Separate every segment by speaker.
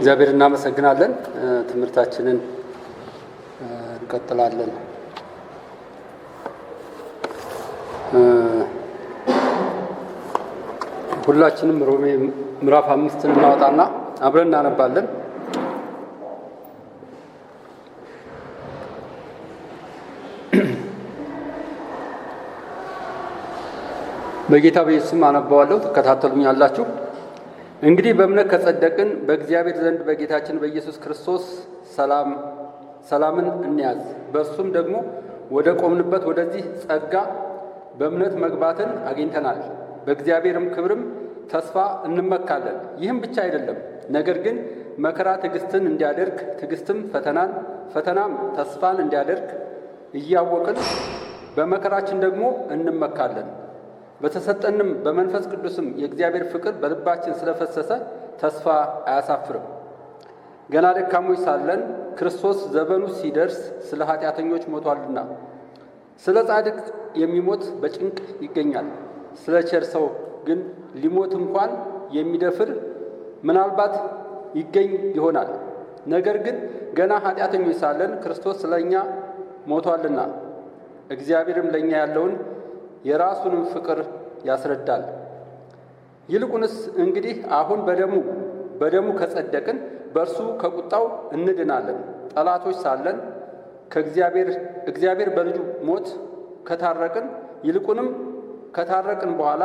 Speaker 1: እግዚአብሔር እናመሰግናለን። ትምህርታችንን እንቀጥላለን። ሁላችንም ሮሜ ምዕራፍ 5 እናወጣና አብረን እናነባለን። በጌታ በኢየሱስም አነባዋለሁ፣ ተከታተሉኛላችሁ። እንግዲህ በእምነት ከጸደቅን በእግዚአብሔር ዘንድ በጌታችን በኢየሱስ ክርስቶስ ሰላምን እንያዝ። በእርሱም ደግሞ ወደ ቆምንበት ወደዚህ ጸጋ በእምነት መግባትን አግኝተናል። በእግዚአብሔርም ክብርም ተስፋ እንመካለን። ይህም ብቻ አይደለም፣ ነገር ግን መከራ ትዕግስትን እንዲያደርግ፣ ትዕግስትም ፈተናን፣ ፈተናም ተስፋን እንዲያደርግ እያወቅን በመከራችን ደግሞ እንመካለን። በተሰጠንም በመንፈስ ቅዱስም የእግዚአብሔር ፍቅር በልባችን ስለፈሰሰ ተስፋ አያሳፍርም። ገና ደካሞች ሳለን ክርስቶስ ዘመኑ ሲደርስ ስለ ኃጢአተኞች ሞቷልና። ስለ ጻድቅ የሚሞት በጭንቅ ይገኛል፣ ስለ ቸር ሰው ግን ሊሞት እንኳን የሚደፍር ምናልባት ይገኝ ይሆናል። ነገር ግን ገና ኃጢአተኞች ሳለን ክርስቶስ ስለ እኛ ሞቷልና፣ እግዚአብሔርም ለእኛ ያለውን የራሱንም ፍቅር ያስረዳል። ይልቁንስ እንግዲህ አሁን በደሙ ከጸደቅን በእርሱ ከቁጣው እንድናለን። ጠላቶች ሳለን እግዚአብሔር በልጁ ሞት ከታረቅን፣ ይልቁንም ከታረቅን በኋላ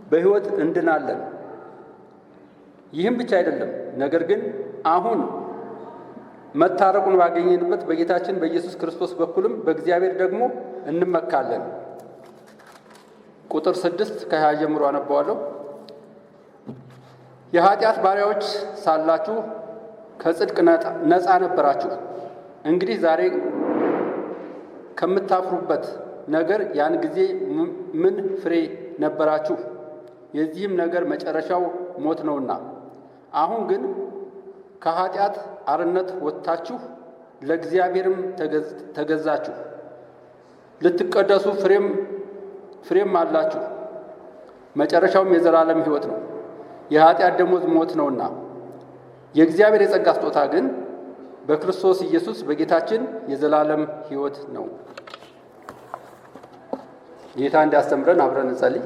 Speaker 1: በሕይወት እንድናለን። ይህም ብቻ አይደለም፣ ነገር ግን አሁን መታረቁን ባገኘንበት በጌታችን በኢየሱስ ክርስቶስ በኩልም በእግዚአብሔር ደግሞ እንመካለን። ቁጥር 6 ከ20 ጀምሮ አነባዋለሁ። የኃጢአት ባሪያዎች ሳላችሁ ከጽድቅ ነፃ ነበራችሁ። እንግዲህ ዛሬ ከምታፍሩበት ነገር ያን ጊዜ ምን ፍሬ ነበራችሁ? የዚህም ነገር መጨረሻው ሞት ነውና። አሁን ግን ከኃጢአት አርነት ወጥታችሁ ለእግዚአብሔርም ተገዛችሁ። ልትቀደሱ ፍሬም አላችሁ። መጨረሻውም የዘላለም ሕይወት ነው። የኃጢአት ደሞዝ ሞት ነውና፣ የእግዚአብሔር የጸጋ ስጦታ ግን በክርስቶስ ኢየሱስ በጌታችን የዘላለም ሕይወት ነው። ጌታ እንዲያስተምረን አብረን እንጸልይ።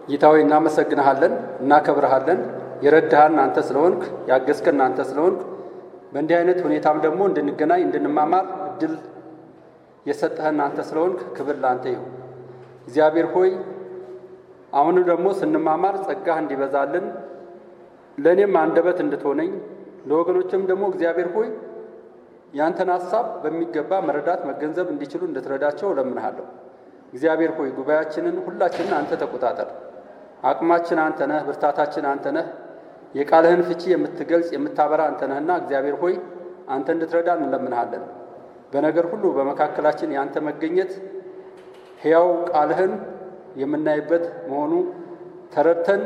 Speaker 1: ጌታ ሆይ እናመሰግንሃለን፣ እናከብረሃለን። የረዳሃን አንተ ስለሆንክ፣ ያገዝከን አንተ ስለሆንክ፣ በእንዲህ አይነት ሁኔታም ደግሞ እንድንገናኝ እንድንማማር እድል የሰጠህን አንተ ስለሆንክ ክብር ለአንተ ይሁን። እግዚአብሔር ሆይ አሁንም ደግሞ ስንማማር ጸጋህ እንዲበዛልን፣ ለእኔም አንደበት እንድትሆነኝ፣ ለወገኖችም ደግሞ እግዚአብሔር ሆይ ያንተን ሐሳብ በሚገባ መረዳት መገንዘብ እንዲችሉ እንድትረዳቸው እለምንሃለሁ። እግዚአብሔር ሆይ ጉባኤያችንን ሁላችንን አንተ ተቆጣጠር። አቅማችን አንተ ነህ፣ ብርታታችን አንተ ነህ። የቃልህን ፍቺ የምትገልጽ የምታበራ አንተ ነህና እግዚአብሔር ሆይ አንተ እንድትረዳን እንለምንሃለን። በነገር ሁሉ በመካከላችን የአንተ መገኘት ሕያው ቃልህን የምናይበት መሆኑ ተረድተን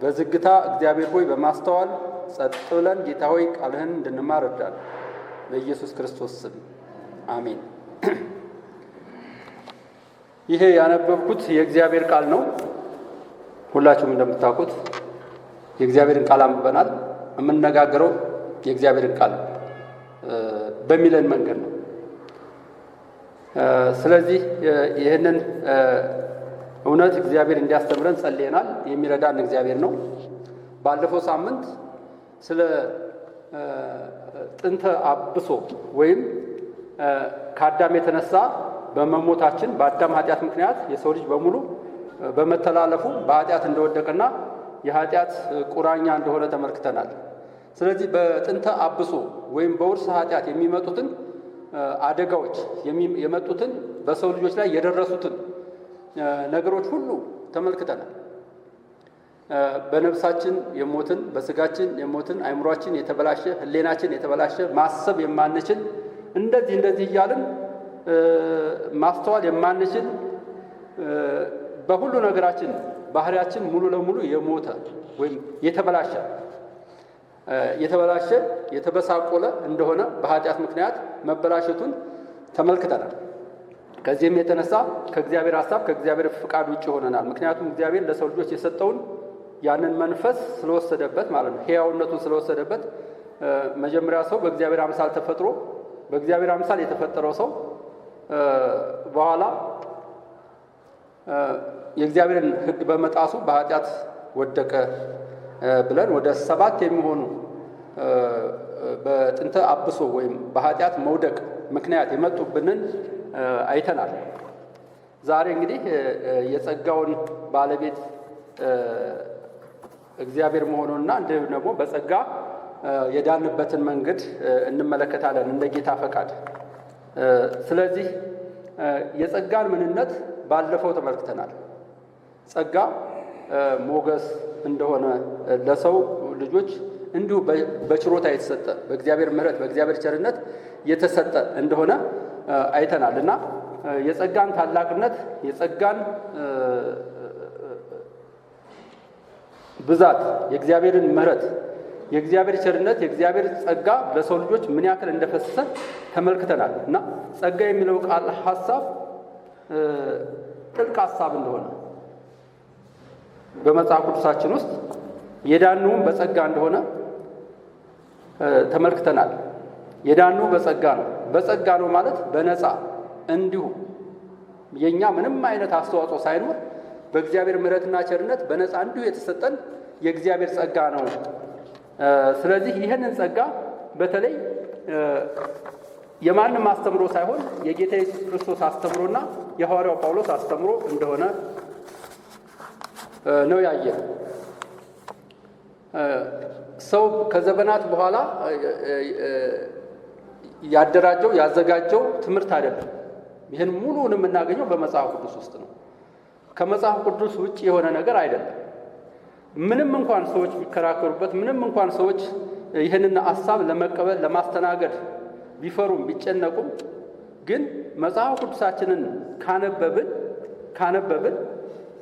Speaker 1: በዝግታ እግዚአብሔር ሆይ በማስተዋል ጸጥ ብለን ጌታ ሆይ ቃልህን እንድንማር እርዳን። በኢየሱስ ክርስቶስ ስም አሜን። ይሄ ያነበብኩት የእግዚአብሔር ቃል ነው። ሁላችሁም እንደምታውቁት የእግዚአብሔርን ቃል አንብበናል። የምንነጋገረው የእግዚአብሔርን ቃል በሚለን መንገድ ነው። ስለዚህ ይህንን እውነት እግዚአብሔር እንዲያስተምረን ጸልየናል። የሚረዳን እግዚአብሔር ነው። ባለፈው ሳምንት ስለ ጥንተ አብሶ ወይም ከአዳም የተነሳ በመሞታችን በአዳም ኃጢአት ምክንያት የሰው ልጅ በሙሉ በመተላለፉ በኃጢአት እንደወደቀና የኃጢአት ቁራኛ እንደሆነ ተመልክተናል። ስለዚህ በጥንተ አብሶ ወይም በውርስ ኃጢአት የሚመጡትን አደጋዎች የመጡትን በሰው ልጆች ላይ የደረሱትን ነገሮች ሁሉ ተመልክተናል። በነፍሳችን የሞትን፣ በስጋችን የሞትን፣ አእምሯችን የተበላሸ፣ ሕሊናችን የተበላሸ፣ ማሰብ የማንችል እንደዚህ እያልን ማስተዋል የማንችል በሁሉ ነገራችን ባህሪያችን ሙሉ ለሙሉ የሞተ ወይም የተበላሸ የተበሳቆለ እንደሆነ በኃጢአት ምክንያት መበላሸቱን ተመልክተናል። ከዚህም የተነሳ ከእግዚአብሔር ሐሳብ ከእግዚአብሔር ፍቃድ ውጭ ሆነናል። ምክንያቱም እግዚአብሔር ለሰው ልጆች የሰጠውን ያንን መንፈስ ስለወሰደበት ማለት ነው፣ ሕያውነቱን ስለወሰደበት መጀመሪያ ሰው በእግዚአብሔር አምሳል ተፈጥሮ በእግዚአብሔር አምሳል የተፈጠረው ሰው በኋላ የእግዚአብሔርን ሕግ በመጣሱ በኃጢአት ወደቀ ብለን ወደ 7 የሚሆኑ በጥንተ አብሶ ወይም በኃጢአት መውደቅ ምክንያት የመጡብንን አይተናል። ዛሬ እንግዲህ የጸጋውን ባለቤት እግዚአብሔር መሆኑንና እንዲሁም ደግሞ በጸጋ የዳንበትን መንገድ እንመለከታለን እንደ ጌታ ፈቃድ። ስለዚህ የጸጋን ምንነት ባለፈው ተመልክተናል። ጸጋ ሞገስ እንደሆነ ለሰው ልጆች እንዲሁ በችሮታ የተሰጠ በእግዚአብሔር ምሕረት በእግዚአብሔር ቸርነት የተሰጠ እንደሆነ አይተናል እና የጸጋን ታላቅነት የጸጋን ብዛት የእግዚአብሔርን ምሕረት የእግዚአብሔር ቸርነት የእግዚአብሔር ጸጋ ለሰው ልጆች ምን ያክል እንደፈሰሰ ተመልክተናል እና ጸጋ የሚለው ቃል ሐሳብ ጥልቅ ሐሳብ እንደሆነ በመጽሐፍ ቅዱሳችን ውስጥ የዳነውም በጸጋ እንደሆነ ተመልክተናል። የዳነው በጸጋ ነው። በጸጋ ነው ማለት በነፃ እንዲሁ የኛ ምንም አይነት አስተዋጽኦ ሳይኖር በእግዚአብሔር ምሕረትና ቸርነት በነፃ እንዲሁ የተሰጠን የእግዚአብሔር ጸጋ ነው። ስለዚህ ይህንን ጸጋ በተለይ የማንም አስተምሮ ሳይሆን የጌታ ኢየሱስ ክርስቶስ አስተምሮና የሐዋርያው ጳውሎስ አስተምሮ እንደሆነ ነው ያየነው። ሰው ከዘመናት በኋላ ያደራጀው ያዘጋጀው ትምህርት አይደለም። ይህን ሙሉውን የምናገኘው በመጽሐፍ ቅዱስ ውስጥ ነው። ከመጽሐፍ ቅዱስ ውጭ የሆነ ነገር አይደለም። ምንም እንኳን ሰዎች ቢከራከሩበት፣ ምንም እንኳን ሰዎች ይህንን ሐሳብ ለመቀበል ለማስተናገድ ቢፈሩም ቢጨነቁም፣ ግን መጽሐፍ ቅዱሳችንን ካነበብን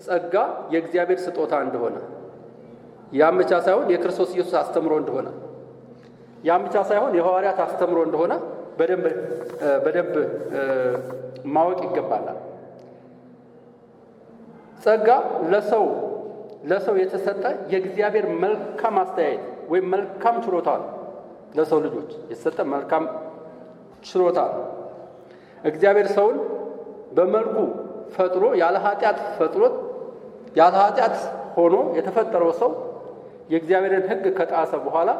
Speaker 1: ጸጋ የእግዚአብሔር ስጦታ እንደሆነ ያም ብቻ ሳይሆን የክርስቶስ ኢየሱስ አስተምሮ እንደሆነ ያም ብቻ ሳይሆን የሐዋርያት አስተምሮ እንደሆነ በደንብ ማወቅ ይገባናል። ጸጋ ለሰው የተሰጠ የእግዚአብሔር መልካም አስተያየት ወይም መልካም ችሮታ ነው። ለሰው ልጆች የተሰጠ መልካም ችሮታ ነው። እግዚአብሔር ሰውን በመልኩ ፈጥሮ ያለ ኃጢአት ሆኖ የተፈጠረው ሰው የእግዚአብሔርን ሕግ ከጣሰ በኋላ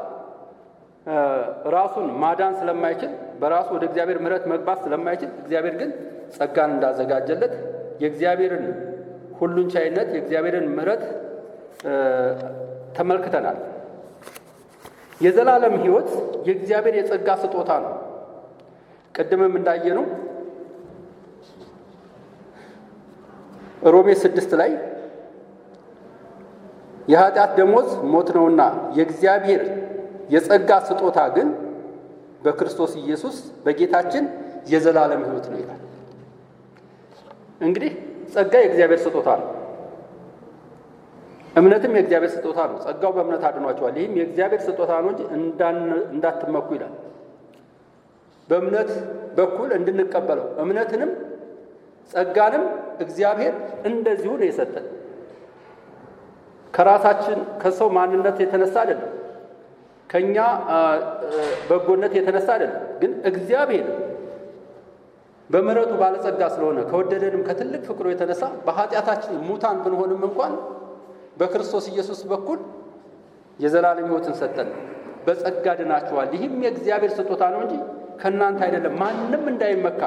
Speaker 1: ራሱን ማዳን ስለማይችል በራሱ ወደ እግዚአብሔር ምሕረት መግባት ስለማይችል እግዚአብሔር ግን ጸጋን እንዳዘጋጀለት የእግዚአብሔርን ሁሉን ቻይነት የእግዚአብሔርን ምሕረት ተመልክተናል። የዘላለም ሕይወት የእግዚአብሔር የጸጋ ስጦታ ነው። ቅድምም እንዳየነው ሮሜ 6 ላይ የኃጢአት ደሞዝ ሞት ነውና የእግዚአብሔር የጸጋ ስጦታ ግን በክርስቶስ ኢየሱስ በጌታችን የዘላለም ሕይወት ነው ይላል። እንግዲህ ጸጋ የእግዚአብሔር ስጦታ ነው። እምነትም የእግዚአብሔር ስጦታ ነው። ጸጋው በእምነት አድኗቸዋል። ይህም የእግዚአብሔር ስጦታ ነው እንጂ እንዳትመኩ ይላል። በእምነት በኩል እንድንቀበለው እምነትንም ጸጋንም እግዚአብሔር እንደዚሁ ነው የሰጠን። ከራሳችን ከሰው ማንነት የተነሳ አይደለም፣ ከኛ በጎነት የተነሳ አይደለም። ግን እግዚአብሔር በምሕረቱ ባለጸጋ ስለሆነ ከወደደንም ከትልቅ ፍቅሩ የተነሳ በኃጢአታችን ሙታን ብንሆንም እንኳን በክርስቶስ ኢየሱስ በኩል የዘላለም ሕይወትን ሰጠን። በጸጋ ድናችኋል። ይህም የእግዚአብሔር ስጦታ ነው እንጂ ከእናንተ አይደለም፣ ማንም እንዳይመካ።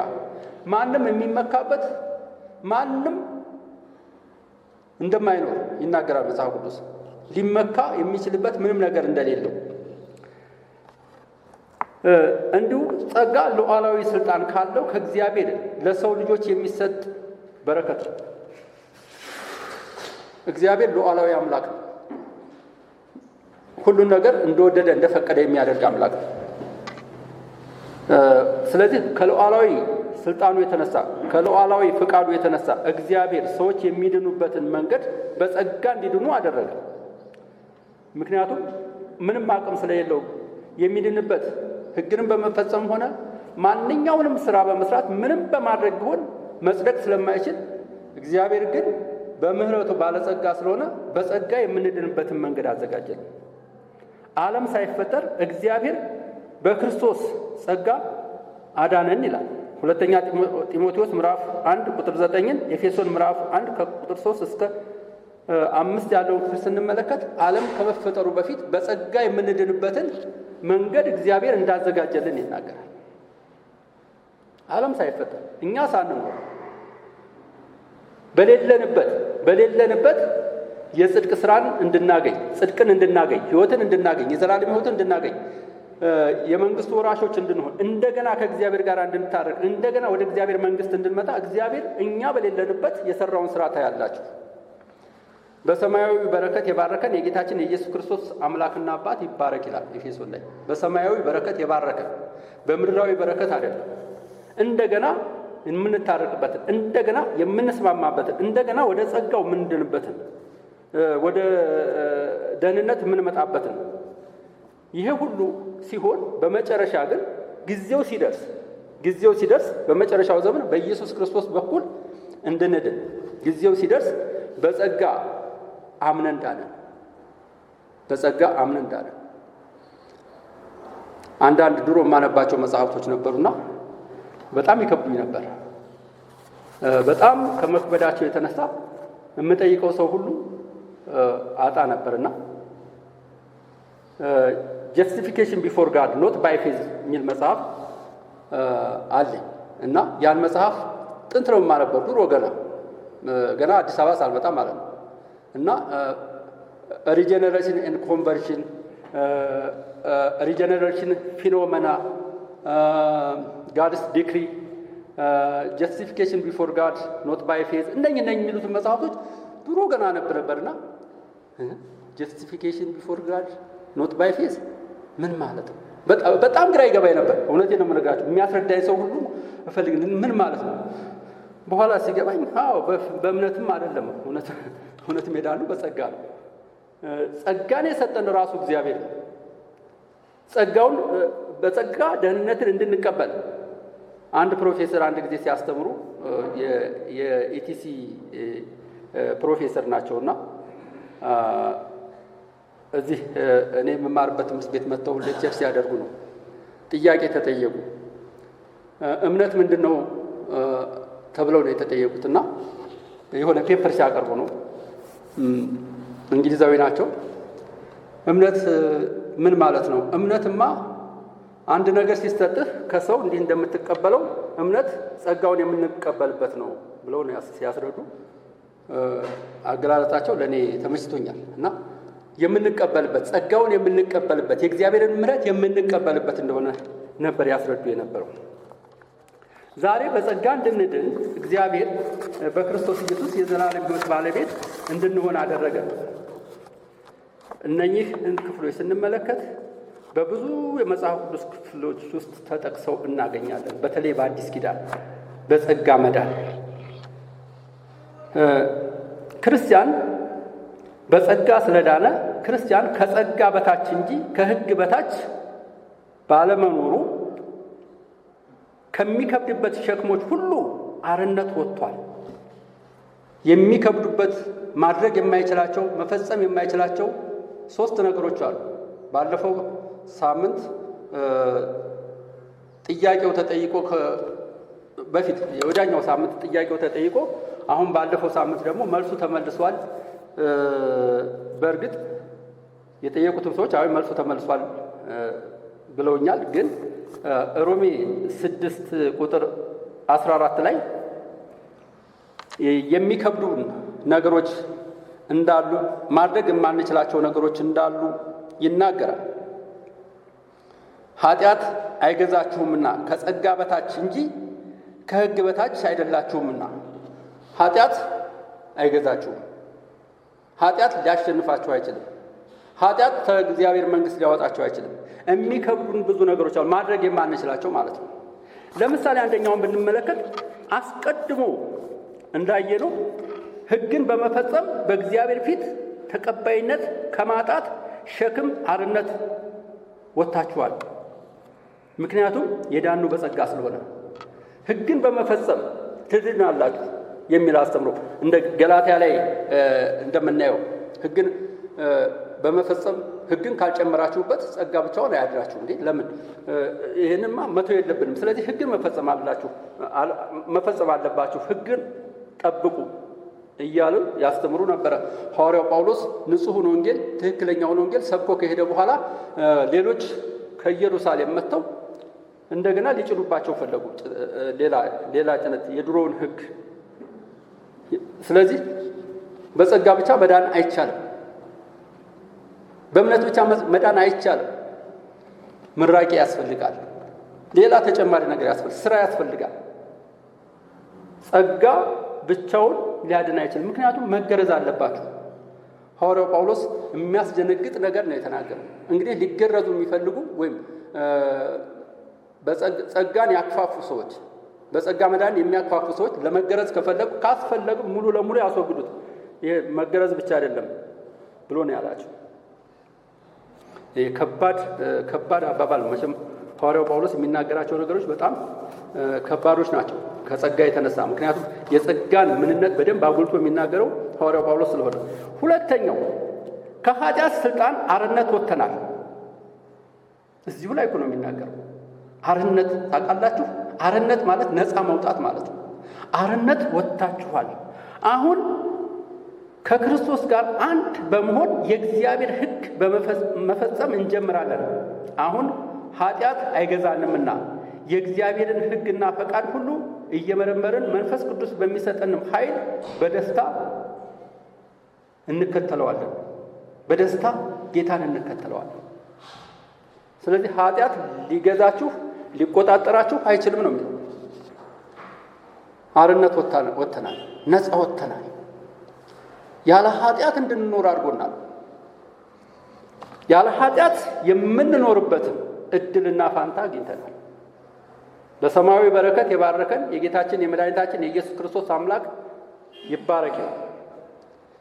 Speaker 1: ማንም የሚመካበት ማንም እንደማይኖር ይናገራል መጽሐፍ ቅዱስ። ሊመካ የሚችልበት ምንም ነገር እንደሌለው እንዲሁ ጸጋ ሉዓላዊ ስልጣን ካለው ከእግዚአብሔር ለሰው ልጆች የሚሰጥ በረከት ነው። እግዚአብሔር ሉዓላዊ አምላክ ነው። ሁሉን ነገር እንደወደደ እንደፈቀደ የሚያደርግ አምላክ ነው። ስለዚህ ከሉዓላዊ ስልጣኑ የተነሳ ከሉዓላዊ ፍቃዱ የተነሳ እግዚአብሔር ሰዎች የሚድኑበትን መንገድ በጸጋ እንዲድኑ አደረገ። ምክንያቱም ምንም አቅም ስለሌለው የሚድንበት ሕግንም በመፈጸም ሆነ ማንኛውንም ስራ በመስራት ምንም በማድረግ ቢሆን መጽደቅ ስለማይችል እግዚአብሔር ግን በምህረቱ ባለጸጋ ስለሆነ በጸጋ የምንድንበትን መንገድ አዘጋጀልን። ዓለም ሳይፈጠር እግዚአብሔር በክርስቶስ ጸጋ አዳነን ይላል። ሁለተኛ ጢሞቴዎስ ምዕራፍ 1 ቁጥር 9፣ ኤፌሶን ምዕራፍ 1 ከቁጥር 3 እስከ 5 ያለውን ክፍል ስንመለከት ዓለም ከመፈጠሩ በፊት በጸጋ የምንድንበትን መንገድ እግዚአብሔር እንዳዘጋጀልን ይናገራል። ዓለም ሳይፈጠር እኛ ሳንኖር በሌለንበት የጽድቅ ስራን እንድናገኝ፣ ጽድቅን እንድናገኝ፣ ሕይወትን እንድናገኝ፣ የዘላለም ሕይወትን እንድናገኝ፣ የመንግስቱ ወራሾች እንድንሆን፣ እንደገና ከእግዚአብሔር ጋር እንድንታረቅ፣ እንደገና ወደ እግዚአብሔር መንግስት እንድንመጣ እግዚአብሔር እኛ በሌለንበት የሰራውን ስራ ታያላችሁ። በሰማያዊ በረከት የባረከን የጌታችን የኢየሱስ ክርስቶስ አምላክና አባት ይባረክ ይላል ኤፌሶን ላይ። በሰማያዊ በረከት የባረከን በምድራዊ በረከት አይደለም። እንደገና የምንታረቅበትን፣ እንደገና የምንስማማበትን፣ እንደገና ወደ ጸጋው የምንድንበትን፣ ወደ ደህንነት የምንመጣበትን። ይሄ ሁሉ ሲሆን በመጨረሻ ግን ጊዜው ሲደርስ በመጨረሻው ዘመን በኢየሱስ ክርስቶስ በኩል እንድንድን ጊዜው ሲደርስ በጸጋ አምነን እንዳለን አንዳንድ ድሮ የማነባቸው መጽሐፍቶች ነበሩና በጣም ይከብዱኝ ነበር። በጣም ከመክበዳቸው የተነሳ የምጠይቀው ሰው ሁሉ አጣ ነበርና ጀስቲፊኬሽን ቢፎር ጋድ ኖት ባይ ፌዝ የሚል መጽሐፍ አለኝ እና ያን መጽሐፍ ጥንት ነው የማነበው፣ ድሮ ገና አዲስ አበባ ሳልመጣ ማለት ነው። እና ሪጀነሬሽን ኤንድ ኮንቨርሽን፣ ሪጀነሬሽን ፊኖሜና፣ ጋድስ ዲክሪ፣ ጀስቲፊኬሽን ቢፎር ጋድ ኖት ባይ ፌዝ እነኝ የሚሉትን መጽሐፎች ድሮ ገና አነብ ነበርና ጀስቲፊኬሽን ቢፎር ጋድ ኖት ባይ ፌዝ ምን ማለት ነው? በጣም ግራ ይገባኝ ነበር። እውነቴን ነው የምነግራችሁ። የሚያስረዳኝ ሰው ሁሉ እፈልግ ምን ማለት ነው? በኋላ ሲገባኝ በእምነትም አይደለም፣ እውነትም ሄዳሉ በጸጋ ነው። ጸጋን የሰጠን ራሱ እግዚአብሔር ነው። ጸጋውን በጸጋ ደህንነትን እንድንቀበል አንድ ፕሮፌሰር አንድ ጊዜ ሲያስተምሩ የኢቲሲ ፕሮፌሰር ናቸውና እዚህ እኔ የምማርበት ትምህርት ቤት መጥተው ሌክቸር ሲያደርጉ ነው ጥያቄ ተጠየቁ። እምነት ምንድን ነው ተብለው ነው የተጠየቁትና የሆነ ፔፐር ሲያቀርቡ ነው። እንግሊዛዊ ናቸው። እምነት ምን ማለት ነው? እምነትማ አንድ ነገር ሲሰጥህ ከሰው እንዲህ እንደምትቀበለው እምነት ጸጋውን የምንቀበልበት ነው ብለው ነው ሲያስረዱ። አገላለጣቸው ለእኔ ተመችቶኛል እና የምንቀበልበት ጸጋውን የምንቀበልበት የእግዚአብሔርን ምሕረት የምንቀበልበት እንደሆነ ነበር ያስረዱ የነበረው። ዛሬ በጸጋ እንድንድን እግዚአብሔር በክርስቶስ ኢየሱስ የዘላለም ሕይወት ባለቤት እንድንሆን አደረገ። እነኚህ ክፍሎች ስንመለከት በብዙ የመጽሐፍ ቅዱስ ክፍሎች ውስጥ ተጠቅሰው እናገኛለን። በተለይ በአዲስ ኪዳን በጸጋ መዳን ክርስቲያን በጸጋ ስለዳነ ክርስቲያን ከጸጋ በታች እንጂ ከሕግ በታች ባለመኖሩ ከሚከብድበት ሸክሞች ሁሉ አርነት ወጥቷል። የሚከብዱበት ማድረግ የማይችላቸው መፈጸም የማይችላቸው 3 ነገሮች አሉ። ባለፈው ሳምንት ጥያቄው ተጠይቆ በፊት የወዳኛው ሳምንት ጥያቄው ተጠይቆ አሁን ባለፈው ሳምንት ደግሞ መልሱ ተመልሷል። በእርግጥ የጠየቁትም ሰዎች አሁን መልሱ ተመልሷል ብለውኛል። ግን ሮሜ 6 ቁጥር 14 ላይ የሚከብዱ ነገሮች እንዳሉ ማድረግ የማንችላቸው ነገሮች እንዳሉ ይናገራል። ኃጢአት አይገዛችሁምና ከጸጋ በታች እንጂ ከሕግ በታች አይደላችሁምና። ኃጢአት አይገዛችሁም። ኃጢአት ሊያሸንፋችሁ አይችልም። ኃጢአት ከእግዚአብሔር መንግሥት ሊያወጣችሁ አይችልም። የሚከብዱን ብዙ ነገሮች አሉ፣ ማድረግ የማንችላቸው ማለት ነው። ለምሳሌ አንደኛውን ብንመለከት አስቀድሞ እንዳየነው ሕግን በመፈጸም በእግዚአብሔር ፊት ተቀባይነት ከማጣት ሸክም አርነት ወጥታችኋል። ምክንያቱም የዳኑ በጸጋ ስለሆነ ሕግን በመፈጸም ትድናላችሁ። የሚል አስተምሮ እንደ ገላትያ ላይ እንደምናየው ሕግን በመፈጸም ሕግን ካልጨመራችሁበት ጸጋ ብቻውን አያድራችሁ እንዴ? ለምን? ይሄንማ መተው የለብንም። ስለዚህ ሕግን መፈጸም አለባችሁ፣ ሕግን ጠብቁ እያሉ ያስተምሩ ነበረ። ሐዋርያው ጳውሎስ ንጹሑን ወንጌል፣ ትክክለኛውን ወንጌል ሰብኮ ከሄደ በኋላ ሌሎች ከኢየሩሳሌም መጥተው እንደገና ሊጭኑባቸው ፈለጉ፣ ሌላ ጭነት፣ የድሮውን ሕግ። ስለዚህ በጸጋ ብቻ መዳን አይቻልም። በእምነት ብቻ መዳን አይቻልም። ምራቂ ያስፈልጋል። ሌላ ተጨማሪ ነገር ያስፈልጋል። ስራ ያስፈልጋል። ጸጋ ብቻውን ሊያድን አይችልም። ምክንያቱም መገረዝ አለባችሁ። ሐዋርያው ጳውሎስ የሚያስደነግጥ ነገር ነው የተናገረው። እንግዲህ ሊገረዙ የሚፈልጉ ወይም ጸጋን ያክፋፉ ሰዎች፣ በጸጋ መዳን የሚያክፋፉ ሰዎች ለመገረዝ ካስፈለጉ ሙሉ ለሙሉ ያስወግዱት። ይሄ መገረዝ ብቻ አይደለም ብሎ ነው ያላቸው። ይሄ ከባድ አባባል ነው። መቼም ሐዋርያው ጳውሎስ የሚናገራቸው ነገሮች በጣም ከባዶች ናቸው ከጸጋ የተነሳ። ምክንያቱም የጸጋን ምንነት በደንብ አጉልቶ የሚናገረው ሐዋርያው ጳውሎስ ስለሆነ። ሁለተኛው ከኃጢአት ስልጣን አርነት ወጥተናል። እዚሁ ላይ እኮ ነው የሚናገረው። አርነት ታውቃላችሁ? አርነት ማለት ነፃ መውጣት ማለት ነው። አርነት ወጥታችኋል። አሁን ከክርስቶስ ጋር አንድ በመሆን የእግዚአብሔር ሕግ በመፈጸም እንጀምራለን። አሁን ኃጢአት አይገዛንምና የእግዚአብሔርን ሕግና ፈቃድ ሁሉ እየመረመርን መንፈስ ቅዱስ በሚሰጠንም ኃይል በደስታ እንከተለዋለን። በደስታ ጌታን እንከተለዋለን። ስለዚህ ኃጢአት ሊገዛችሁ ሊቆጣጠራችሁ አይችልም ነው የሚለው። አርነት ወጥተናል፣ ነፃ ወጥተናል። ያለ ኃጢአት እንድንኖር አድርጎናል። ያለ ኃጢአት የምንኖርበትን እድልና ፋንታ አግኝተናል። በሰማያዊ በረከት የባረከን የጌታችን የመድኃኒታችን የኢየሱስ ክርስቶስ አምላክ ይባረክ።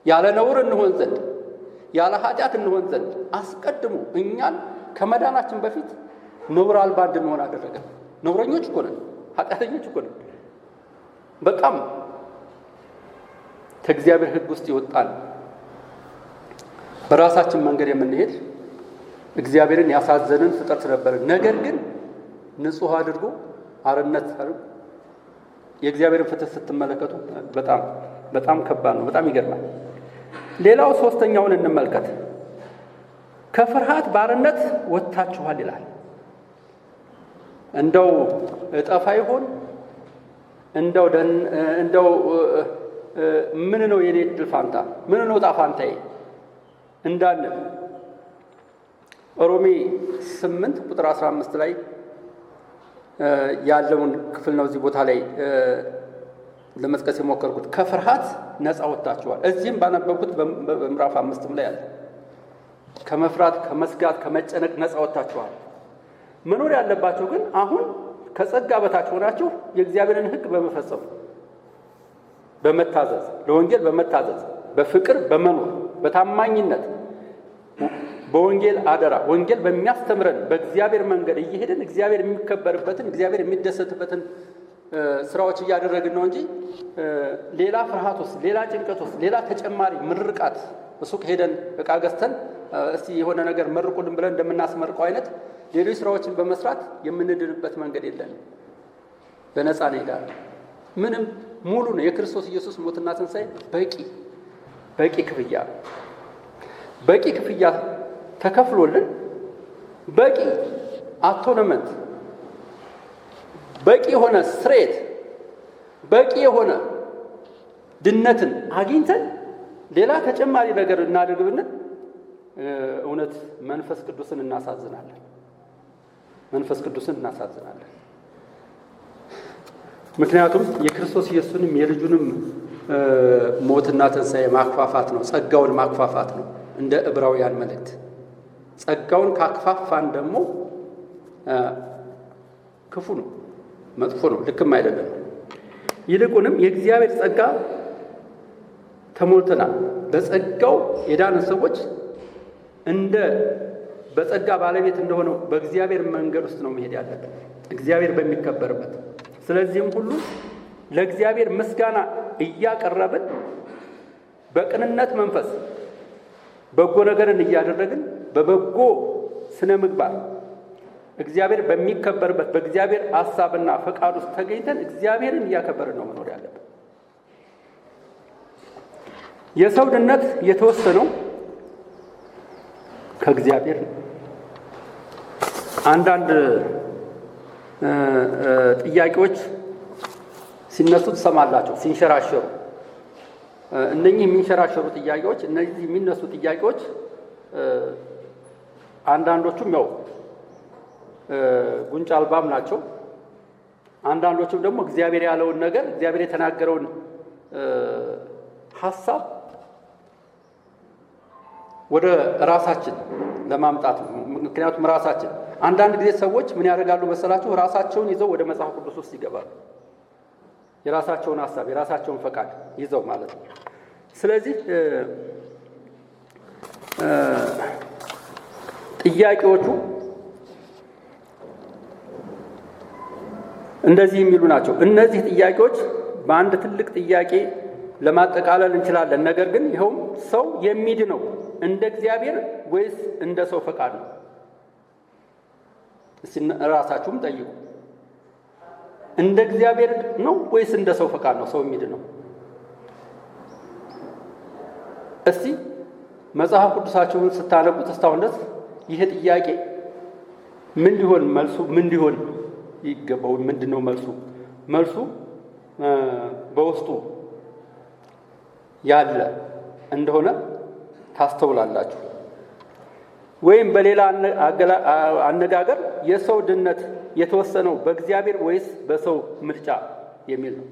Speaker 1: ያለ ነውር እንሆን ዘንድ ያለ ኃጢአት እንሆን ዘንድ አስቀድሞ እኛን ከመዳናችን በፊት ነውር አልባ እንድንሆን አደረገ። ነውረኞች እኮ ነን፣ ኃጢአተኞች እኮ ነን። በጣም ከእግዚአብሔር ሕግ ውስጥ ይወጣል። በራሳችን መንገድ የምንሄድ እግዚአብሔርን ያሳዘንን ፍጥረት ነበርን። ነገር ግን ንጹሕ አድርጎ አርነት የእግዚአብሔርን ፍትህ ስትመለከቱ በጣም ከባድ ነው። በጣም ይገርማል። ሌላው ሶስተኛውን እንመልከት። ከፍርሃት ባርነት ወጥታችኋል ይላል። እንደው እጠፋ ይሆን እንደው ምን ነው የኔ ዕድል ፋንታ፣ ምን ነው ዕጣ ፋንታዬ እንዳንል ሮሜ 8 ቁጥር 15 ላይ ያለውን ክፍል ነው እዚህ ቦታ ላይ ለመጥቀስ የሞከርኩት። ከፍርሃት ነፃ ወጥታችኋል። እዚህም ባነበብኩት በምዕራፍ 5 ላይ አለ። ከመፍራት ከመስጋት ከመጨነቅ ነፃ ወጥታችኋል። መኖር ያለባችሁ ግን አሁን ከጸጋ በታች ሆናችሁ የእግዚአብሔርን ሕግ በመፈጸም በመታዘዝ ለወንጌል በመታዘዝ በፍቅር በመኖር በታማኝነት በወንጌል አደራ ወንጌል በሚያስተምረን በእግዚአብሔር መንገድ እየሄድን እግዚአብሔር የሚከበርበትን እግዚአብሔር የሚደሰትበትን ስራዎች እያደረግን ነው እንጂ ሌላ ፍርሃት ውስጥ ሌላ ጭንቀት ውስጥ ሌላ ተጨማሪ ምርቃት ሱቅ ሄደን ዕቃ ገዝተን እስቲ የሆነ ነገር መርቁልን ብለን እንደምናስመርቀው አይነት ሌሎች ስራዎችን በመስራት የምንድንበት መንገድ የለንም። በነፃ እንሄዳለን። ምንም ሙሉ ነው። የክርስቶስ ኢየሱስ ሞትና ትንሣኤ በቂ ክፍያ ተከፍሎልን በቂ አቶነመንት በቂ የሆነ ስርየት በቂ የሆነ ድነትን አግኝተን ሌላ ተጨማሪ ነገር እናድርግ ብንል እውነት መንፈስ ቅዱስን እናሳዝናለን። ምክንያቱም የክርስቶስ ኢየሱስንም የልጁንም ሞትና ትንሣኤ ማክፋፋት ነው፣ ጸጋውን ማክፋፋት ነው። እንደ ዕብራውያን መልእክት ጸጋውን ካክፋፋን ደግሞ ክፉ ነው፣ መጥፎ ነው፣ ልክም አይደለም። ይልቁንም የእግዚአብሔር ጸጋ ተሞልተናል። በጸጋው የዳንን ሰዎች በጸጋ ባለቤት እንደሆነው በእግዚአብሔር መንገድ ውስጥ ነው መሄድ ያለብን፣ እግዚአብሔር በሚከበርበት። ስለዚህም ሁሉ ለእግዚአብሔር ምስጋና እያቀረብን በቅንነት መንፈስ በጎ ነገርን እያደረግን በበጎ ስነ ምግባር እግዚአብሔር በሚከበርበት በእግዚአብሔር ሐሳብና ፈቃድ ውስጥ ተገኝተን እግዚአብሔርን እያከበርን ነው መኖር ያለብን። የሰው ድነት የተወሰነው ከእግዚአብሔር ነው። አንዳንድ ጥያቄዎች ሲነሱ ትሰማላችሁ፣ ሲንሸራሸሩ። እነኚህ የሚንሸራሸሩ ጥያቄዎች፣ እነዚህ የሚነሱ ጥያቄዎች አንዳንዶቹም ያው ጉንጫ አልባም ናቸው። አንዳንዶቹም ደግሞ እግዚአብሔር ያለውን ነገር እግዚአብሔር የተናገረውን ሐሳብ ወደ ራሳችን ለማምጣት ነው። ምክንያቱም ራሳችን አንዳንድ ጊዜ ሰዎች ምን ያደርጋሉ መሰላችሁ? ራሳቸውን ይዘው ወደ መጽሐፍ ቅዱስ ውስጥ ይገባሉ። የራሳቸውን ሐሳብ የራሳቸውን ፈቃድ ይዘው ማለት ነው። ስለዚህ ጥያቄዎቹ እንደዚህ የሚሉ ናቸው። እነዚህ ጥያቄዎች በአንድ ትልቅ ጥያቄ ለማጠቃለል እንችላለን። ነገር ግን ይኸውም ሰው የሚድነው እንደ እግዚአብሔር ወይስ እንደ ሰው ፈቃድ ነው? እስቲ ራሳችሁም ጠይቁ። እንደ እግዚአብሔር ነው ወይስ እንደ ሰው ፈቃድ ነው ሰው የሚድነው? እስቲ መጽሐፍ ቅዱሳችሁን ስታነቡት እስካሁን ድረስ ይህ ጥያቄ ምን ሊሆን መልሱ ምን ሊሆን ይገባው? ምንድነው መልሱ? መልሱ በውስጡ ያለ እንደሆነ ታስተውላላችሁ። ወይም በሌላ አነጋገር የሰው ድነት የተወሰነው በእግዚአብሔር ወይስ በሰው ምርጫ የሚል ነው።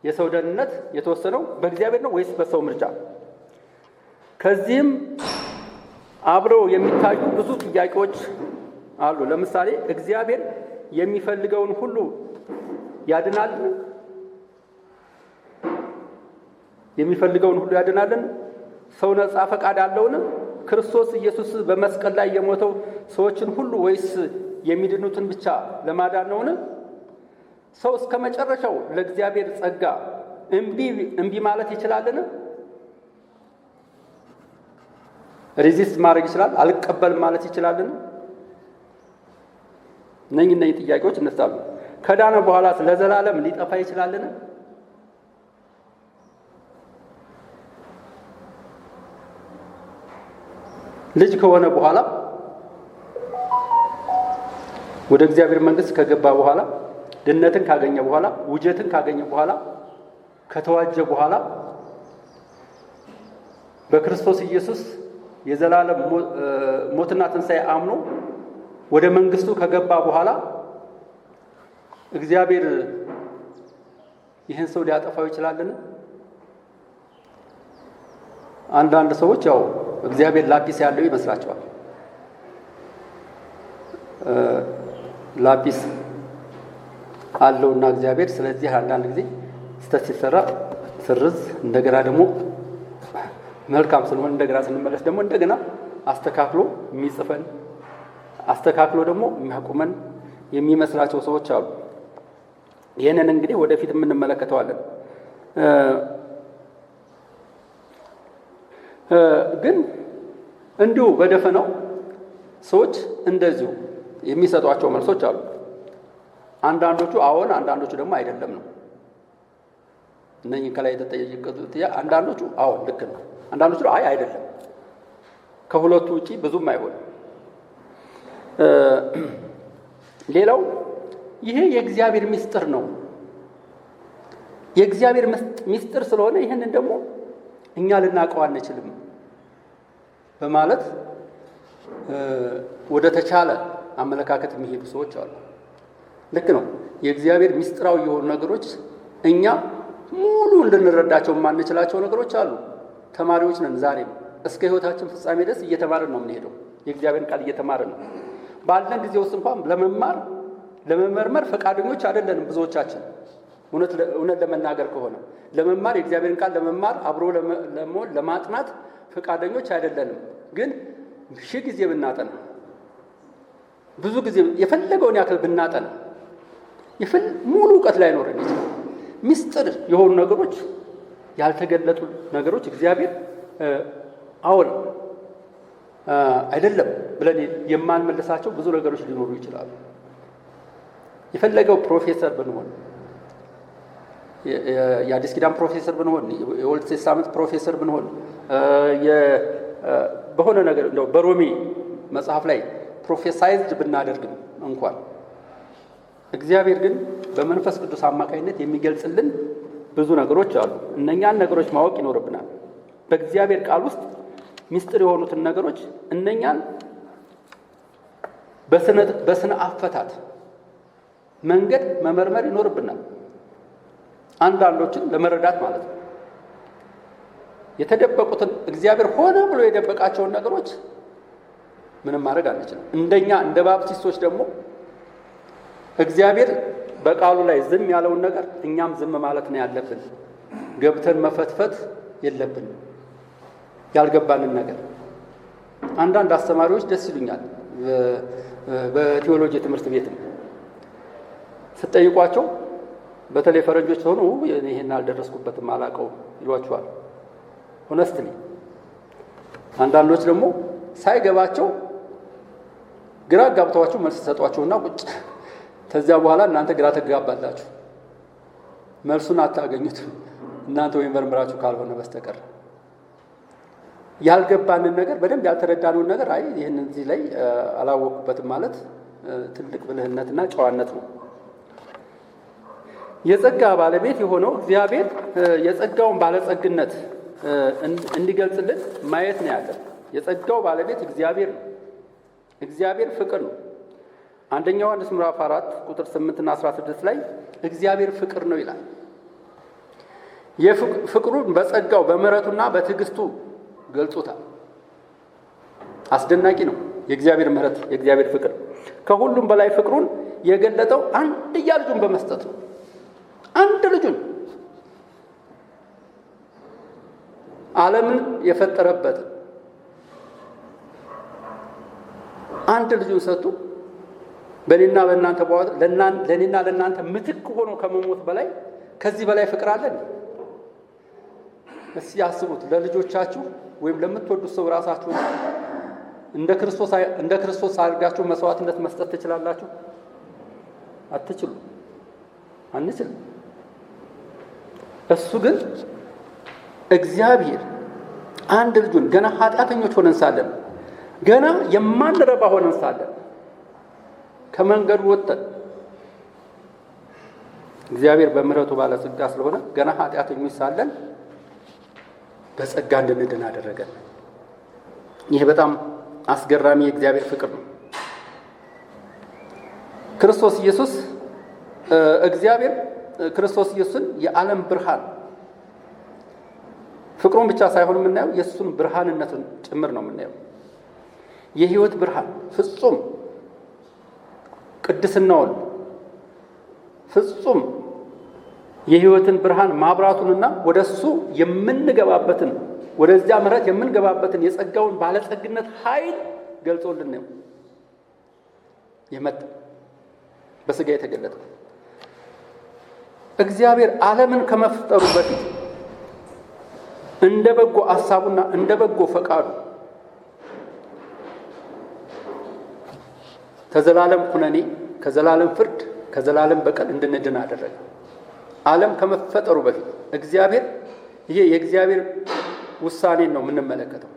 Speaker 1: የሰው ደህንነት የተወሰነው በእግዚአብሔር ነው ወይስ በሰው ምርጫ? ከዚህም አብረው የሚታዩ ብዙ ጥያቄዎች አሉ። ለምሳሌ እግዚአብሔር የሚፈልገውን ሁሉ ያድናልን? የሚፈልገውን ሁሉ ያድናልን? ሰው ነፃ ፈቃድ አለውን? ክርስቶስ ኢየሱስ በመስቀል ላይ የሞተው ሰዎችን ሁሉ ወይስ የሚድኑትን ብቻ ለማዳን ነውን? ሰው እስከ መጨረሻው ለእግዚአብሔር ጸጋ እምቢ ማለት ይችላልን? ሬዚስት ማድረግ ይችላል? አልቀበልም ማለት ይችላልን? እነኚህ ጥያቄዎች እነሳሉ። ከዳነ በኋላ ለዘላለም ሊጠፋ ይችላልን? ልጅ ከሆነ በኋላ ወደ እግዚአብሔር መንግሥት ከገባ በኋላ ድነትን ካገኘ በኋላ ውጀትን ካገኘ በኋላ ከተዋጀ በኋላ በክርስቶስ ኢየሱስ የዘላለም ሞትና ትንሣኤ አምኖ ወደ መንግስቱ ከገባ በኋላ እግዚአብሔር ይህን ሰው ሊያጠፋው ይችላልን? አንዳንድ ሰዎች ያው እግዚአብሔር ላጲስ ያለው ይመስላቸዋል። ላጲስ አለውና እግዚአብሔር ስለዚህ አንዳንድ ጊዜ ስተት ሲሰራ ስርዝ እንደገና ደግሞ መልካም ስለሆነ እንደገና ስንመለስ ደግሞ እንደገና አስተካክሎ የሚጽፈን አስተካክሎ ደግሞ የሚያቆመን የሚመስላቸው ሰዎች አሉ። ይሄንን እንግዲህ ወደፊት እንመለከተዋለን። ግን እንዲሁ በደፈናው ሰዎች እንደዚሁ የሚሰጧቸው መልሶች አሉ። አንዳንዶቹ አዎን፣ አንዳንዶቹ ደግሞ አይደለም ነው። እነኚህ ከላይ የተጠየቁት አንዳንዶቹ አዎን ልክ ነው፣ አንዳንዶቹ አይ አይደለም፣ ከሁለቱ ውጪ ብዙም አይሆንም። ሌላው ይሄ የእግዚአብሔር ምስጢር ነው። የእግዚአብሔር ምስጢር ስለሆነ ይህንን ደግሞ እኛ ልናውቀው አንችልም በማለት ወደ ተቻለ አመለካከት የሚሄዱ ሰዎች አሉ። ልክ ነው። የእግዚአብሔር ምስጢራዊ የሆኑ ነገሮች እኛ ሙሉ እንድንረዳቸው የማንችላቸው ነገሮች አሉ። ተማሪዎች ነን። ዛሬም እስከ ሕይወታችን ፍጻሜ ድረስ እየተማርን ነው የምንሄደው። የእግዚአብሔርን ቃል እየተማርን ነው። ባለን ጊዜ ውስጥ እንኳን ለመመርመር ፈቃደኞች አይደለንም ብዙዎቻችን። እውነት ለመናገር ከሆነ ለመማር የእግዚአብሔርን ቃል ለመማር አብሮ ለመሆን ለማጥናት ፈቃደኞች አይደለንም። ግን ሺህ ጊዜ ብናጠና ብዙ ጊዜ የፈለገውን ያክል ብናጠና ሙሉ እውቀት ላይኖረን ይችላል። ምስጢር የሆኑ ነገሮች፣ ያልተገለጡ ነገሮች እግዚአብሔር አሁን አይደለም ብለን የማንመልሳቸው ብዙ ነገሮች ሊኖሩ ይችላሉ። የፈለገው ፕሮፌሰር ብንሆን፣ የአዲስ ኪዳን ፕሮፌሰር ብንሆን፣ የኦልድ ቴስታመንት ፕሮፌሰር ብንሆን፣ በሆነ ነገር እንደው በሮሜ መጽሐፍ ላይ ፕሮፌሳይዝድ ብናደርግም እንኳን እግዚአብሔር ግን በመንፈስ ቅዱስ አማካኝነት የሚገልጽልን ብዙ ነገሮች አሉ። እነኛን ነገሮች ማወቅ ይኖርብናል። በእግዚአብሔር ቃል ውስጥ ምስጢር የሆኑትን ነገሮች እነኛን በስነ አፈታት መንገድ መመርመር ይኖርብናል። አንዳንዶችን ለመረዳት ማለት ነው። የተደበቁትን እግዚአብሔር ሆነ ብሎ የደበቃቸውን ነገሮች ምንም ማድረግ አንችልም። እንደኛ እንደ ባፕቲስቶች ደግሞ እግዚአብሔር በቃሉ ላይ ዝም ያለውን ነገር እኛም ዝም ማለት ነው ያለብን። ገብተን መፈትፈት የለብንም ያልገባንን ነገር። አንዳንድ አስተማሪዎች ደስ ይሉኛል። በቴዎሎጂ ትምህርት ቤትም ስትጠይቋቸው በተለይ ፈረንጆች ሆኖ ይሄን አልደረስኩበትም አላውቀውም ይሏቸዋል። ሆነስትሊ አንዳንዶች ደግሞ ሳይገባቸው ግራ ጋብተዋቸው መልስ ሰጧቸውና ቁጭ ከዚያ በኋላ እናንተ ግራ ተጋባላችሁ። መልሱን አታገኙትም እናንተ ወይ መርምራችሁ ካልሆነ በስተቀር። ያልገባንን ነገር በደንብ ያልተረዳነውን ነገር አይ ይሄን እዚህ ላይ አላወቅኩበትም ማለት ትልቅ ብልህነትና ጨዋነት ነው። የጸጋ ባለቤት የሆነው እግዚአብሔር የጸጋውን ባለጸግነት እንዲገልጽልን ማየት ነው ያለው። የጸጋው ባለቤት እግዚአብሔር ነው። እግዚአብሔር ፍቅር ነው። አንደኛ ዮሐንስ ምዕራፍ 4 ቁጥር 8 እና 16 ላይ እግዚአብሔር ፍቅር ነው ይላል። የፍቅሩን በጸጋው በምሕረቱና በትዕግስቱ ገልጾታል። አስደናቂ ነው የእግዚአብሔር ምሕረት፣ የእግዚአብሔር ፍቅር። ከሁሉም በላይ ፍቅሩን የገለጠው አንድያ ልጁን በመስጠት ነው። አንድ ልጁን ዓለምን የፈጠረበት አንድ ልጁን ሰጥቶ በእኔና በእናንተ ለእኔና ለእናንተ ምትክ ሆኖ ከመሞት በላይ ከዚህ በላይ ፍቅር አለን? እስቲ ያስቡት። ለልጆቻችሁ ወይም ለምትወዱት ሰው ራሳችሁ እንደ ክርስቶስ አድርጋችሁ መስዋዕትነት መስጠት ትችላላችሁ? አትችሉ። አንችልም። እሱ ግን እግዚአብሔር አንድ ልጁን ገና ኃጢአተኞች ሆነን ሳለን፣ ገና የማንረባ ሆነን ሳለን፣ ከመንገዱ ወጥተን እግዚአብሔር በምሕረቱ ባለጸጋ ስለሆነ ገና ኃጢአተኞች ሳለን በጸጋ እንድንድን አደረገን። ይህ በጣም አስገራሚ የእግዚአብሔር ፍቅር ነው። ክርስቶስ ኢየሱስ እግዚአብሔር ክርስቶስ ኢየሱስን የዓለም ብርሃን፣ ፍቅሩን ብቻ ሳይሆን የምናየው የእሱን ብርሃንነትን ጭምር ነው የምናየው። የሕይወት ብርሃን ፍጹም ቅድስናውን ፍጹም የሕይወትን ብርሃን ማብራቱንና ወደሱ የምንገባበትን ወደዚያ ምሕረት የምንገባበትን የጸጋውን ባለጸግነት ኃይል ገልጾልን ነው የመጣ በሥጋ የተገለጠ። እግዚአብሔር ዓለምን ከመፍጠሩ በፊት እንደ በጎ ሐሳቡና እንደ በጎ ፈቃዱ ከዘላለም ኩነኔ፣ ከዘላለም ፍርድ፣ ከዘላለም በቀል እንድንድን አደረገ። ዓለም ከመፈጠሩ በፊት እግዚአብሔር ይሄ የእግዚአብሔር ውሳኔን ነው የምንመለከተው።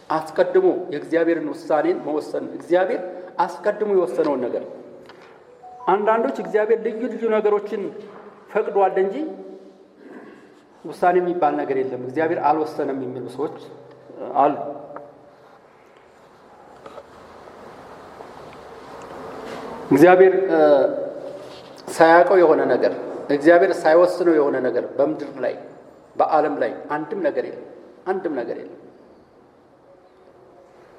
Speaker 1: አስቀድሞ የእግዚአብሔርን ውሳኔን መወሰን እግዚአብሔር አስቀድሞ የወሰነውን ነገር። አንዳንዶች እግዚአብሔር ልዩ ልዩ ነገሮችን ፈቅዷል እንጂ ውሳኔ የሚባል ነገር የለም እግዚአብሔር አልወሰነም የሚሉ ሰዎች አሉ። እግዚአብሔር ሳያውቀው የሆነ ነገር፣ እግዚአብሔር ሳይወስነው የሆነ ነገር በምድር ላይ በዓለም ላይ አንድም ነገር የለም። አንድም ነገር የለም።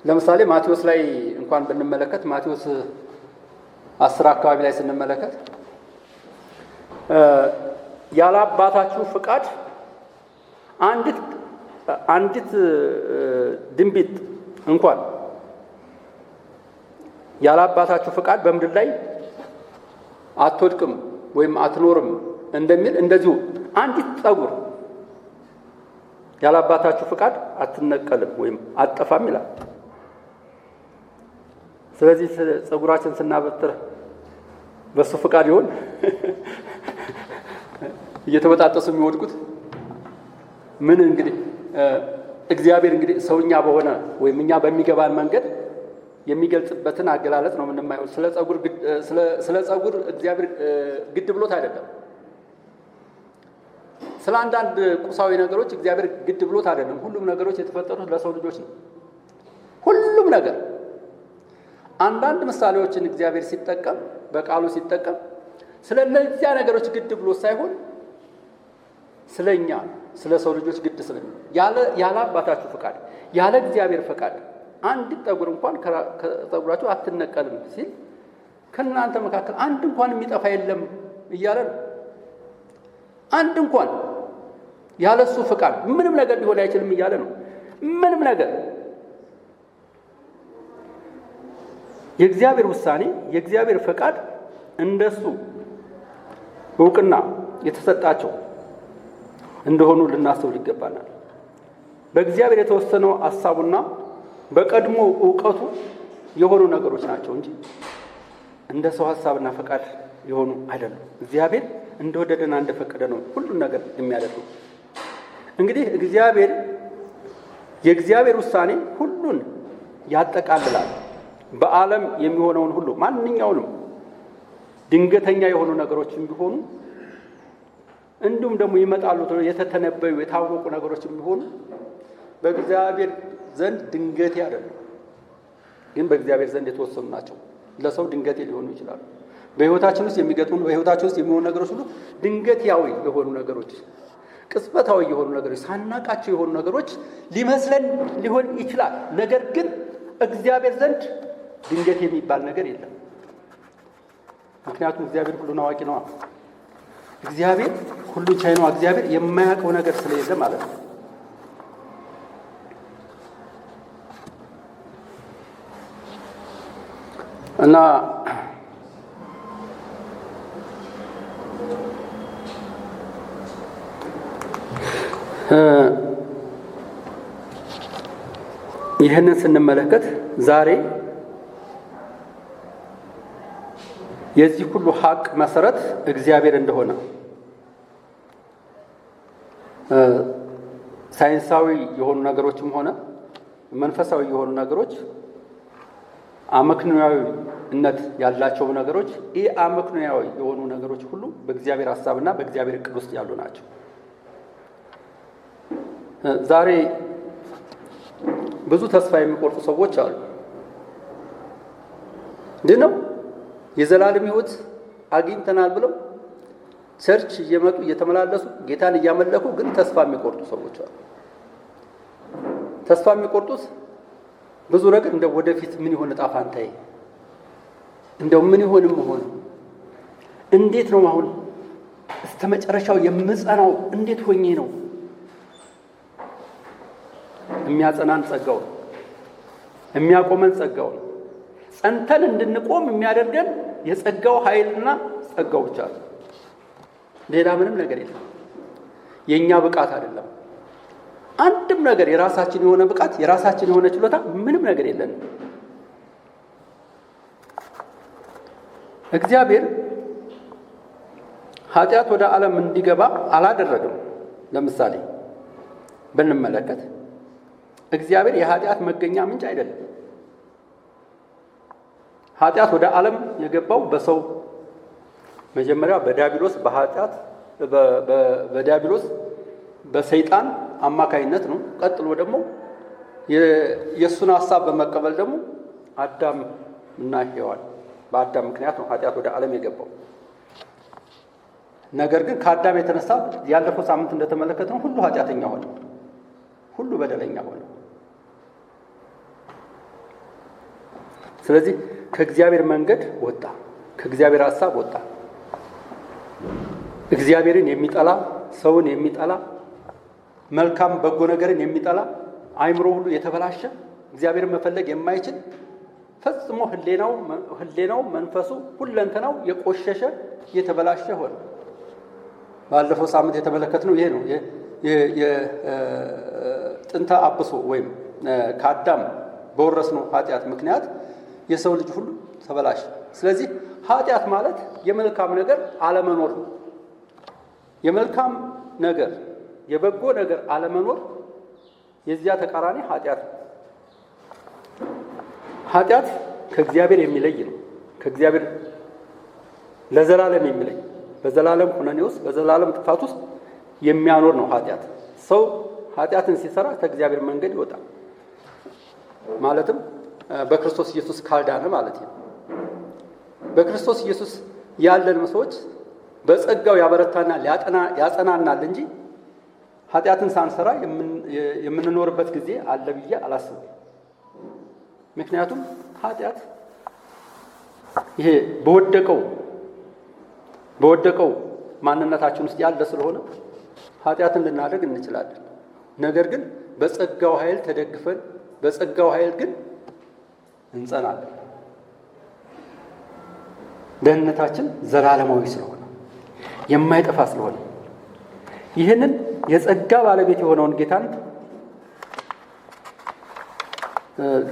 Speaker 1: ለምሳሌ ማቴዎስ ላይ እንኳን ብንመለከት ማቴዎስ 10 አካባቢ ላይ ስንመለከት ያለ አባታችሁ ፍቃድ አንዲት ድንቢጥ እንኳን ያለ አባታችሁ ፍቃድ በምድር ላይ አትወድቅም ወይም አትኖርም እንደሚል እንደዚሁ አንዲት ጸጉር ያለ አባታችሁ ፍቃድ አትነቀልም ወይም አትጠፋም ይላል። ስለዚህ ጸጉራችን ስናበጥር በሱ ፍቃድ ይሆን እየተበጣጠሱ የሚወድቁት? ምን እንግዲህ እግዚአብሔር እንግዲህ ሰውኛ በሆነ ወይም እኛ በሚገባን መንገድ የሚገልጽበትን አገላለጽ ነው የምንማየው። ስለ ጸጉር እግዚአብሔር ግድ ብሎት አይደለም። ስለ አንዳንድ ቁሳዊ ነገሮች እግዚአብሔር ግድ ብሎት አይደለም። ሁሉም ነገሮች የተፈጠሩት ለሰው ልጆች ነው። ሁሉም ነገር አንዳንድ ምሳሌዎችን እግዚአብሔር ሲጠቀም በቃሉ ሲጠቀም ስለ እነዚያ ነገሮች ግድ ብሎት ሳይሆን ስለኛ ስለ ሰው ልጆች ግድ ስለኝ ያለ አባታችሁ ፈቃድ ያለ እግዚአብሔር ፈቃድ አንዲት ጠጉር እንኳን ከጸጉራችሁ አትነቀልም ሲል ከእናንተ መካከል አንድ እንኳን የሚጠፋ የለም እያለ ነው። አንድ እንኳን ያለሱ ፈቃድ ምንም ነገር ሊሆን አይችልም እያለ ነው። ምንም ነገር የእግዚአብሔር ውሳኔ የእግዚአብሔር ፈቃድ እንደሱ እውቅና የተሰጣቸው እንደሆኑ ልናስተውል ይገባናል። በእግዚአብሔር የተወሰነው ሐሳቡና በቀድሞ ዕውቀቱ የሆኑ ነገሮች ናቸው እንጂ እንደ ሰው ሐሳብና ፈቃድ የሆኑ አይደሉም። እግዚአብሔር እንደወደደና እንደፈቀደ ነው ሁሉን ነገር የሚያደርገው። እንግዲህ የእግዚአብሔር ውሳኔ ሁሉን ያጠቃልላል። በዓለም የሚሆነውን ሁሉ ማንኛውንም ድንገተኛ የሆኑ ነገሮችም ቢሆኑ እንዲሁም ደግሞ ይመጣሉ የተተነበዩ የታወቁ ነገሮችም ቢሆኑ በእግዚአብሔር ዘንድ ድንገቴ አይደሉም፣ ግን በእግዚአብሔር ዘንድ የተወሰኑ ናቸው። ለሰው ድንገቴ ሊሆኑ ይችላሉ። በሕይወታችን ውስጥ የሚገጥሙ በሕይወታችን ውስጥ የሚሆኑ ነገሮች ሁሉ ድንገታዊ የሆኑ ነገሮች፣ ቅጽበታዊ የሆኑ ነገሮች፣ ሳናቃቸው የሆኑ ነገሮች ሊመስለን ሊሆን ይችላል። ነገር ግን እግዚአብሔር ዘንድ ድንገት የሚባል ነገር የለም። ምክንያቱም እግዚአብሔር ሁሉን አዋቂ ነው። እግዚአብሔር ሁሉን ቻይ ነው። እግዚአብሔር የማያውቀው ነገር ስለሌለ ማለት ነው። እና ይህንን ስንመለከት ዛሬ የዚህ ሁሉ ሀቅ መሰረት እግዚአብሔር እንደሆነ ሳይንሳዊ የሆኑ ነገሮችም ሆነ መንፈሳዊ የሆኑ ነገሮች አመክንዮአዊነት ያላቸው ነገሮች አመክንዮአዊ የሆኑ ነገሮች ሁሉ በእግዚአብሔር ሐሳብና በእግዚአብሔር ዕቅድ ውስጥ ያሉ ናቸው። ዛሬ ብዙ ተስፋ የሚቆርጡ ሰዎች አሉ። እንዴት ነው የዘላለም ሕይወት አግኝተናል ብለው ቸርች እየመጡ እየተመላለሱ ጌታን እያመለኩ ግን ተስፋ የሚቆርጡ ሰዎች አሉ። ተስፋ የሚቆርጡት ብዙ ነገር እንደ ወደፊት ምን ይሆን ዕጣ ፈንታዬ፣ እንደው ምን ይሆን መሆን፣ እንዴት ነው አሁን እስከ መጨረሻው የምጸናው፣ እንዴት ሆኜ ነው? የሚያጸናን ጸጋው ነው። የሚያቆመን ጸጋው ነው። ጸንተን እንድንቆም የሚያደርገን የጸጋው ኃይልና ጸጋው ብቻ ነው። ሌላ ምንም ነገር የለም። የኛ ብቃት አይደለም። አንድም ነገር የራሳችን የሆነ ብቃት የራሳችን የሆነ ችሎታ ምንም ነገር የለንም። እግዚአብሔር ኃጢአት ወደ ዓለም እንዲገባ አላደረገም። ለምሳሌ ብንመለከት እግዚአብሔር የኃጢአት መገኛ ምንጭ አይደለም። ኃጢአት ወደ ዓለም የገባው በሰው መጀመሪያ በዲያብሎስ በሰይጣን አማካይነት ነው። ቀጥሎ ደግሞ የእሱን ሐሳብ በመቀበል ደግሞ አዳም እና ሔዋን በአዳም ምክንያት ነው ኃጢአት ወደ ዓለም የገባው። ነገር ግን ከአዳም የተነሳ ያለፈው ሳምንት እንደተመለከተው ሁሉ ኃጢአተኛ ሆነ፣ ሁሉ በደለኛ ሆነ። ስለዚህ ከእግዚአብሔር መንገድ ወጣ፣ ከእግዚአብሔር ሐሳብ ወጣ። እግዚአብሔርን የሚጠላ ሰውን የሚጠላ መልካም በጎ ነገርን የሚጠላ አእምሮ ሁሉ የተበላሸ እግዚአብሔርን መፈለግ የማይችል ፈጽሞ ህሌናው መንፈሱ ሁለንተናው የቆሸሸ የተበላሸ ሆነ። ባለፈው ሳምንት የተመለከትነው ይሄ ነው። የጥንተ አብሶ ወይም ከአዳም በወረስነው ኃጢአት ምክንያት የሰው ልጅ ሁሉ ተበላሸ። ስለዚህ ኃጢአት ማለት የመልካም ነገር አለመኖር ነው። የመልካም ነገር የበጎ ነገር አለመኖር የዚያ ተቃራኒ ኃጢአት ነው። ኃጢአት ከእግዚአብሔር የሚለይ ነው። ከእግዚአብሔር ለዘላለም የሚለይ በዘላለም ኩነኔ ውስጥ በዘላለም ጥፋት ውስጥ የሚያኖር ነው ኃጢአት። ሰው ኃጢአትን ሲሰራ ከእግዚአብሔር መንገድ ይወጣል። ማለትም በክርስቶስ ኢየሱስ ካልዳነ ማለት ነው። በክርስቶስ ኢየሱስ ያለን ሰዎች በጸጋው ያበረታናል፣ ያጸናናል እንጂ ኃጢአትን ሳንሰራ የምንኖርበት ጊዜ አለ ብዬ አላስብም። ምክንያቱም ኃጢአት ይሄ በወደቀው ማንነታችን ውስጥ ያለ ስለሆነ ኃጢአትን ልናደርግ እንችላለን። ነገር ግን በጸጋው ኃይል ተደግፈን በጸጋው ኃይል ግን እንጸናለን። ደህንነታችን ዘላለማዊ ስለሆነ የማይጠፋ ስለሆነ ይህንን የጸጋ ባለቤት የሆነውን ጌታን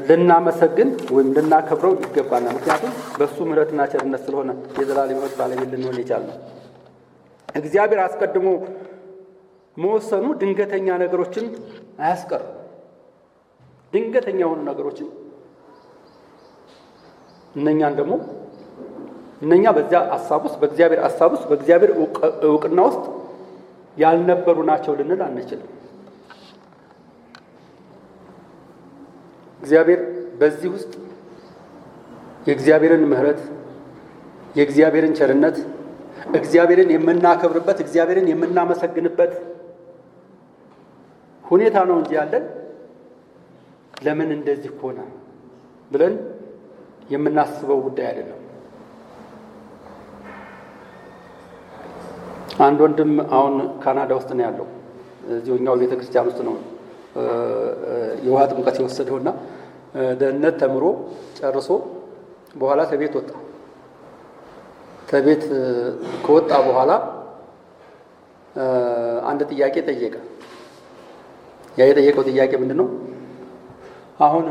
Speaker 1: ልናመሰግን ወይም ልናከብረው ይገባናል። ምክንያቱም በእሱ ምሕረትና ቸርነት ስለሆነ የዘላለም ሕይወት ባለቤት ልንሆን የቻልነው። እግዚአብሔር አስቀድሞ መወሰኑ ድንገተኛ ነገሮችን አያስቀርም። ድንገተኛ የሆኑ ነገሮችን እነኛ በዚያ ሐሳብ ውስጥ በእግዚአብሔር ሐሳብ ውስጥ በእግዚአብሔር እውቅና ውስጥ ያልነበሩ ናቸው ልንል አንችልም። እግዚአብሔር በዚህ ውስጥ የእግዚአብሔርን ምሕረት የእግዚአብሔርን ቸርነት እግዚአብሔርን የምናከብርበት እግዚአብሔርን የምናመሰግንበት ሁኔታ ነው እንጂ ያለን ለምን እንደዚህ ሆነ ብለን የምናስበው ጉዳይ አይደለም። አንድ ወንድም አሁን ካናዳ ውስጥ ነው ያለው። እዚህኛው ቤተክርስቲያን ውስጥ ነው የውሃ ጥምቀት የወሰደውና ደህንነት ተምሮ ጨርሶ በኋላ ከቤት ወጣ። ከቤት ከወጣ በኋላ አንድ ጥያቄ ጠየቀ። ያ የጠየቀው ጥያቄ ምንድነው? አሁን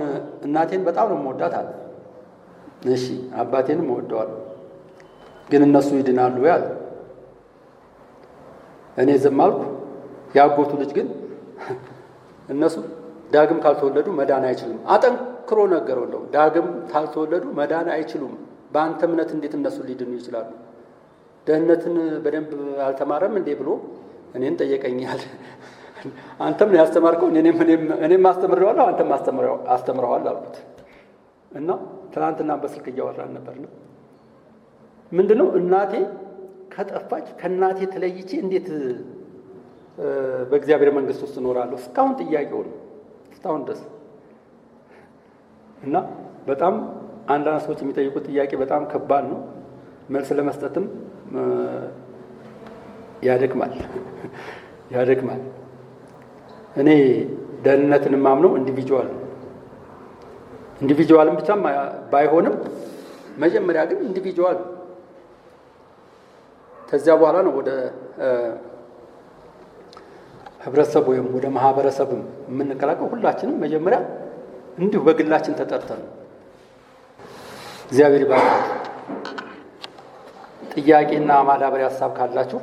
Speaker 1: እናቴን በጣም ነው የምወዳት አለ። እሺ አባቴንም እወደዋለሁ፣ ግን እነሱ ይድናሉ ያለ። እኔ ዝም አልኩ። ያጎቱ ልጅ ግን እነሱ ዳግም ካልተወለዱ መዳን አይችሉም። አጠንክሮ ነገረው። እንደው ዳግም ካልተወለዱ መዳን አይችሉም። በአንተ እምነት እንዴት እነሱ ሊድኑ ይችላሉ? ደህንነትን በደንብ አልተማረም እንዴ ብሎ እኔን ጠየቀኛል። አንተም ነው ያስተማርከው፣ እኔም አስተምሬዋለሁ፣ አንተም አስተምረዋል አልኩት። እና ትናንትና በስልክ እያወራን ነበርና ምንድነው እናቴ ከጠፋች ከእናቴ ተለይቼ እንዴት በእግዚአብሔር መንግስት ውስጥ እኖራለሁ? እስካሁን ጥያቄው ነው እስካሁን ድረስ። እና በጣም አንዳንድ ሰዎች የሚጠይቁት ጥያቄ በጣም ከባድ ነው። መልስ ለመስጠትም ያደክማል። እኔ ደህንነትን ማምነው ኢንዲቪጁዋልም ብቻ ባይሆንም መጀመሪያ ግን ኢንዲቪጁዋል፣ ከዚያ በኋላ ነው ወደ ህብረተሰብ ወይም ወደ ማህበረሰብም የምንቀላቀው። ሁላችንም መጀመሪያ እንዲሁ በግላችን ተጠርተን። እግዚአብሔር ይባርክ። ጥያቄና ማዳበሪያ ሀሳብ ካላችሁ